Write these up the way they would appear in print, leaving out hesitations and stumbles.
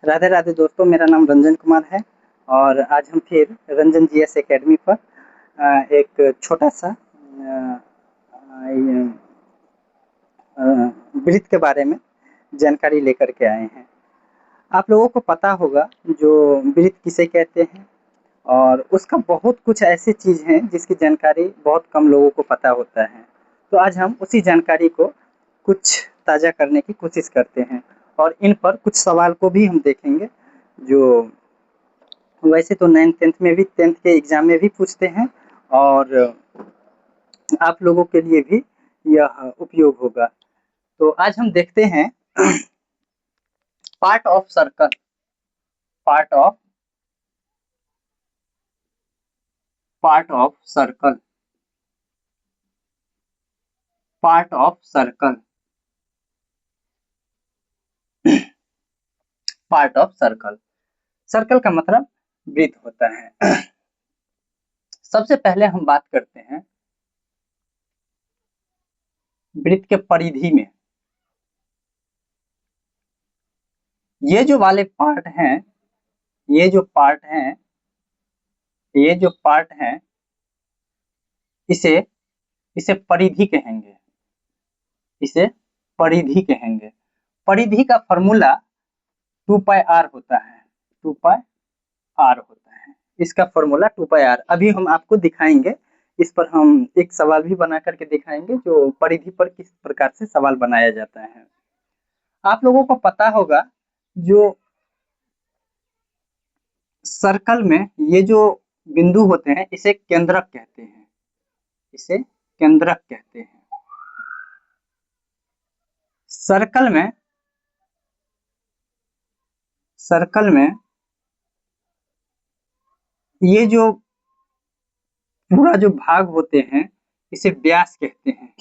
राधे राधे दोस्तों, मेरा नाम रंजन कुमार है और आज हम फिर रंजन जीएस एकेडमी पर एक छोटा सा वृत्त के बारे में जानकारी लेकर के आए हैं। आप लोगों को पता होगा जो वृत्त किसे कहते हैं और उसका बहुत कुछ ऐसी चीज़ हैं जिसकी जानकारी बहुत कम लोगों को पता होता है। तो आज हम उसी जानकारी को कुछ ताज़ा करने की कोशिश करते हैं और इन पर कुछ सवाल को भी हम देखेंगे जो वैसे तो 9th-10th में भी 10th के एग्ज़ाम में भी पूछते हैं और आप लोगों के लिए भी यह उपयोग होगा। तो आज हम देखते हैं part of circle, part of part of circle, part of circle, part of circle. Circle का मतलब वृत्त होता है। सबसे पहले हम बात करते हैं वृत्त के परिधि में। ये जो वाले पार्ट हैं, ये जो पार्ट हैं, ये जो पार्ट हैं, इसे इसे परिधि कहेंगे, इसे परिधि कहेंगे। परिधि का फॉर्मूला 2 पाई आर होता है, 2 पाई आर होता है। इसका फॉर्मूला 2 पाई आर अभी हम आपको दिखाएंगे। इस पर हम एक सवाल भी बना करके दिखाएंगे जो परिधि पर किस प्रकार से सवाल बनाया जाता है। आप लोगों को पता होगा जो सर्कल में ये जो बिंदु होते हैं इसे केंद्रक कहते हैं, इसे केंद्रक कहते हैं। सर्कल में ये जो पूरा जो भाग होते हैं इसे व्यास कहते हैं,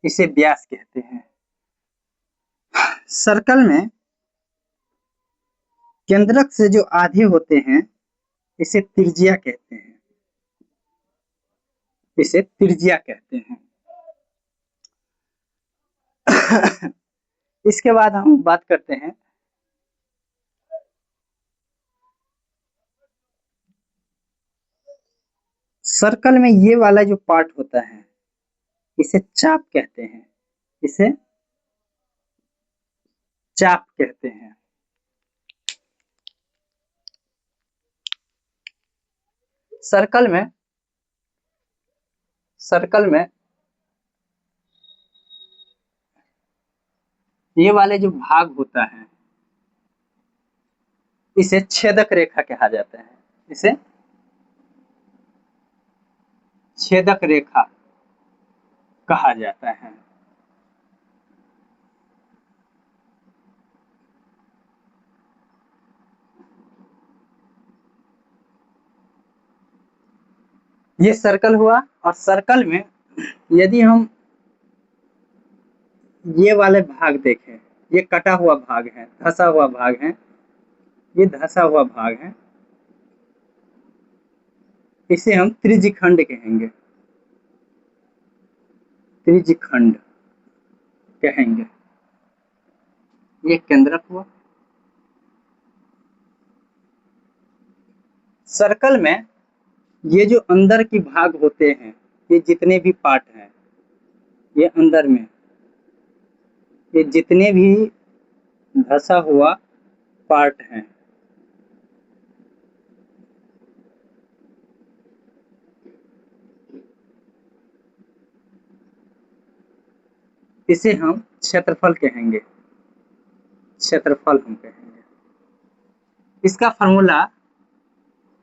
इसे व्यास कहते हैं। सर्कल में केंद्रक से जो आधे होते हैं इसे त्रिज्या कहते हैं, इसे त्रिज्या कहते हैं। इसके बाद हम बात करते हैं सर्कल में ये वाला जो पार्ट होता है इसे चाप कहते हैं, इसे चाप कहते हैं। सर्कल में ये वाले जो भाग होता है इसे छेदक रेखा कहा जाता है, इसे छेदक रेखा कहा जाता है। ये सर्कल हुआ और सर्कल में यदि हम ये वाले भाग देखें, ये कटा हुआ भाग है, धसा हुआ भाग है, ये धसा हुआ भाग है, इसे हम त्रिज्यखंड कहेंगे, त्रिज्यखंड कहेंगे। ये केंद्रक हुआ। सर्कल में ये जो अंदर की भाग होते हैं, ये जितने भी पार्ट हैं, ये अंदर में ये जितने भी धसा हुआ पार्ट हैं, इसे हम क्षेत्रफल कहेंगे, क्षेत्रफल हम कहेंगे। इसका फॉर्मूला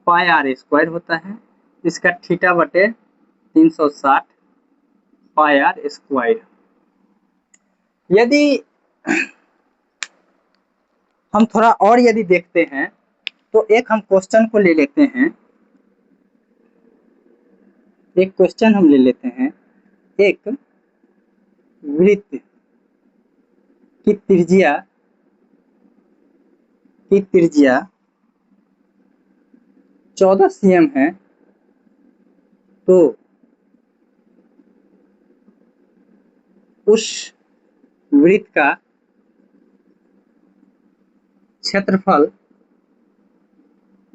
पाई आर स्क्वायर होता है, इसका थीटा बटे 360 पाई आर स्क्वायर। यदि हम थोड़ा और यदि देखते हैं तो एक हम क्वेश्चन को ले लेते हैं, एक क्वेश्चन हम ले लेते हैं। एक वृत्त की त्रिज्या 14 cm है, तो उस वृत्त का क्षेत्रफल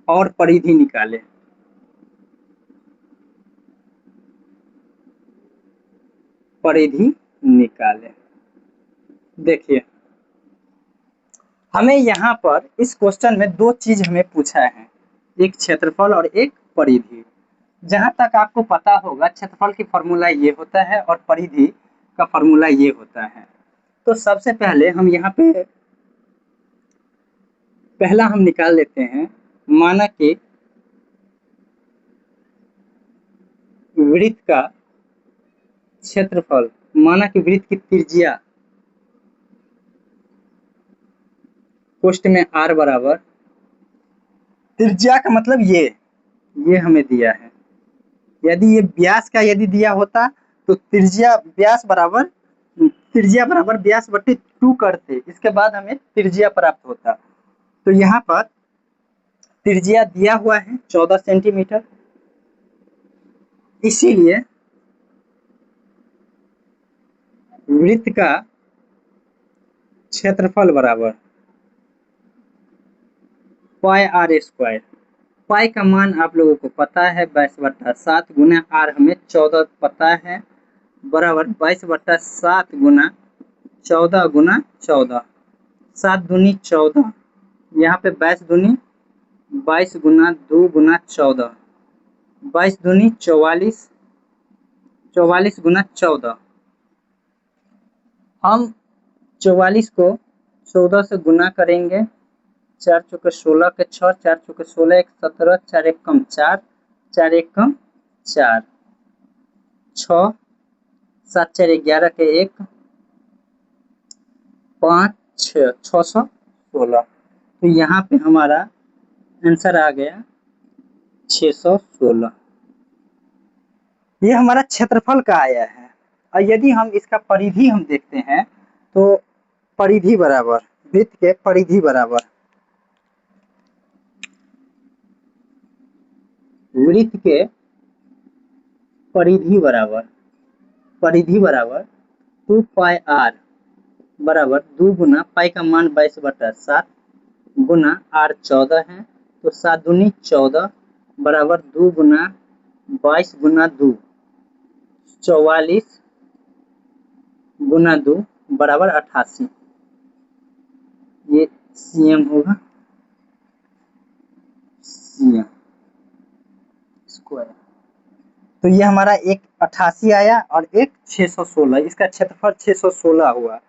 और परिधि निकाले। परिधि निकाले। देखिए हमें यहाँ पर इस क्वेश्चन में दो चीज हमें पूछा है, एक क्षेत्रफल और एक परिधि। जहां तक आपको पता होगा क्षेत्रफल की फॉर्मूला ये होता है और परिधि का फॉर्मूला ये होता है। तो सबसे पहले हम यहाँ पे पहला हम निकाल लेते हैं, माना कि वृत्त का क्षेत्रफल, माना कि वृत्त की त्रिज्या कोष्ठ में r बराबर, त्रिज्या का मतलब ये हमें दिया है। यदि ये व्यास का यदि दिया होता तो व्यास बराबर व्यास बट्टे 2 करते, इसके बाद हमें त्रिज्या प्राप्त होता। तो यहाँ पर त्रिज्या दिया हुआ है 14 सेंटीमीटर, इसीलिए वृत्त का क्षेत्रफल बराबर पाई r स्क्वायर। पाई का मान आप लोगों को पता है 22/7 गुना r हमें 14 पता है, बराबर 22/7 गुना 14 गुना 14, 7 दूनी 14, यहाँ पे 22 दूनी 22 गुना 2 गुना 14, 22 दूनी 44, 44 गुना 14। हम 44 को 14 से गुना करेंगे, 4 चौके 16 के 6, 4 चौके 16 1 17, 4 एक कम 4, 4 एक कम 4, 6 7 4 11 के 1, 5 6 616। तो यहाँ पे हमारा आंसर आ गया 616। ये हमारा क्षेत्रफल का आया है। और यदि हम इसका परिधि हम देखते हैं तो परिधि बराबर, वृत्त के परिधि बराबर, वृत्त के परिधि बराबर 2 पाई r बराबर 2 गुना पाई का मान 22/7 गुना r 14 है, तो 7 दूनी 14 बराबर 2 गुना 22 गुना 2 44 गुना 2 बराबर 88। ये cm होगा, cm स्क्वायर। तो ये हमारा एक 88 आया और एक 616, इसका क्षेत्रफल 616 हुआ।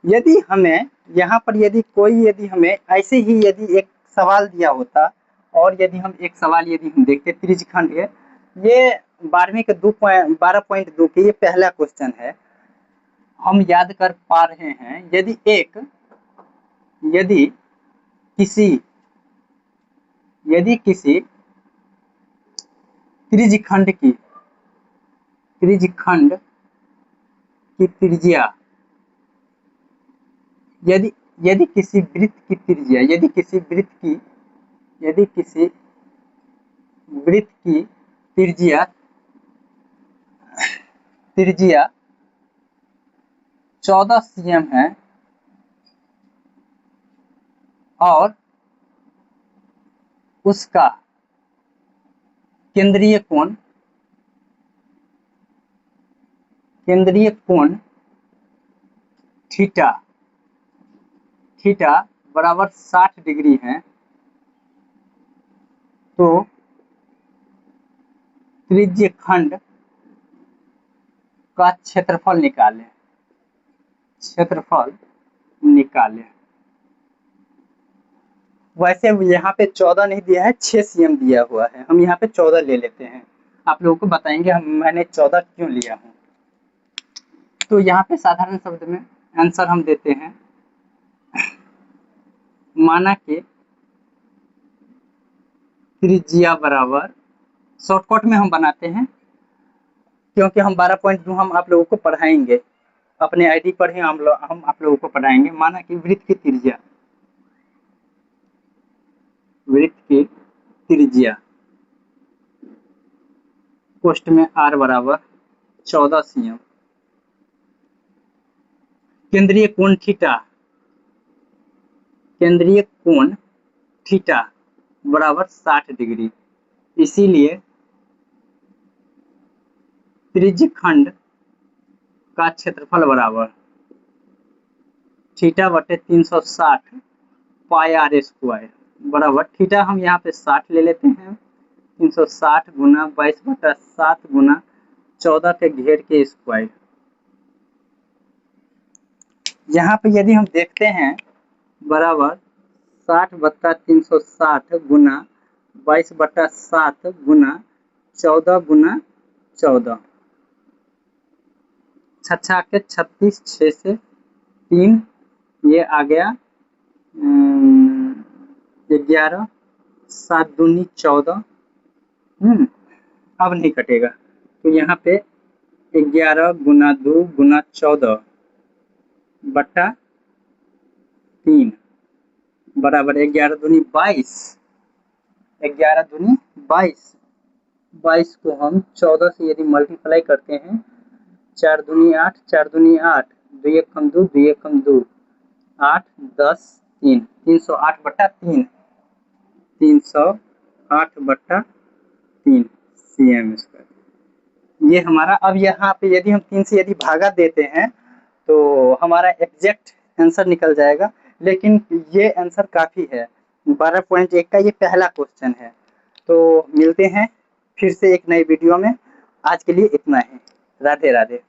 यदि हमें यहाँ पर यदि हमें ऐसे ही यदि एक सवाल दिया होता, और यदि हम एक सवाल यदि हम देखते त्रिज्यखंड है, ये 12वीं के 12.2 के ये पहला क्वेश्चन है, हम याद कर पा रहे हैं। यदि किसी त्रिज्यखंड की त्रिज्या, यदि किसी वृत्त की त्रिज्या, यदि किसी वृत्त की त्रिज्या 14 cm है और उसका केंद्रीय कोण थीटा बराबर 60 डिग्री है, तो त्रिज्यखंड का क्षेत्रफल निकालें। वैसे यहाँ पे 14 नहीं दिया है, 6 cm दिया हुआ है, हम यहाँ पे 14 ले लेते हैं। आप लोगों को बताएंगे मैंने 14 क्यों लिया हूँ। तो यहाँ पे साधारण शब्द में आंसर हम देते हैं, माना कि त्रिज्या बराबर, शॉर्टकट में हम बनाते हैं क्योंकि हम 12.2 हम आप लोगों को पढ़ाएंगे, अपने आईडी पर ही हम आप लोगों को पढ़ाएंगे। माना कि वृत्त की त्रिज्या कोष्ठ में r बराबर 14 cm, केंद्रीय कोण थीटा केंद्रीय कोण थीटा बराबर 60 डिग्री, इसीलिए त्रिज्यखंड का क्षेत्रफल बराबर थीटा बटे 360 पाई आर स्क्वायर बराबर थीटा हम यहाँ पे 60 ले लेते हैं, 360 गुना 22/7 गुना 14 के घेर के स्क्वायर। यहाँ पे यदि हम देखते हैं बराबर 60/360 गुना 22/7 गुना 14 गुना 14, 6 के 36, 6 से 3, ये आ गया 11, 7 दूनी 14। अब नहीं कटेगा, तो यहाँ पे 11 गुना 2 गुना 14 बटा 3 बराबर 11 दूनी 22, 11 दूनी 22, 22 को हम 14 से यदि मल्टीप्लाई करते हैं, 4 दूनी 8, 4 दूनी 8, 2 1 कम 2, 2 1 कम 2, 8 10 3, 308/3, 308/3 cm स्क्वायर। ये हमारा, अब यहाँ पे यदि हम 3 से यदि भागा देते हैं तो हमारा एग्जैक्ट आंसर निकल जाएगा, लेकिन ये आंसर काफ़ी है। 12.1 का ये पहला क्वेश्चन है। तो मिलते हैं फिर से एक नई वीडियो में, आज के लिए इतना ही। राधे राधे।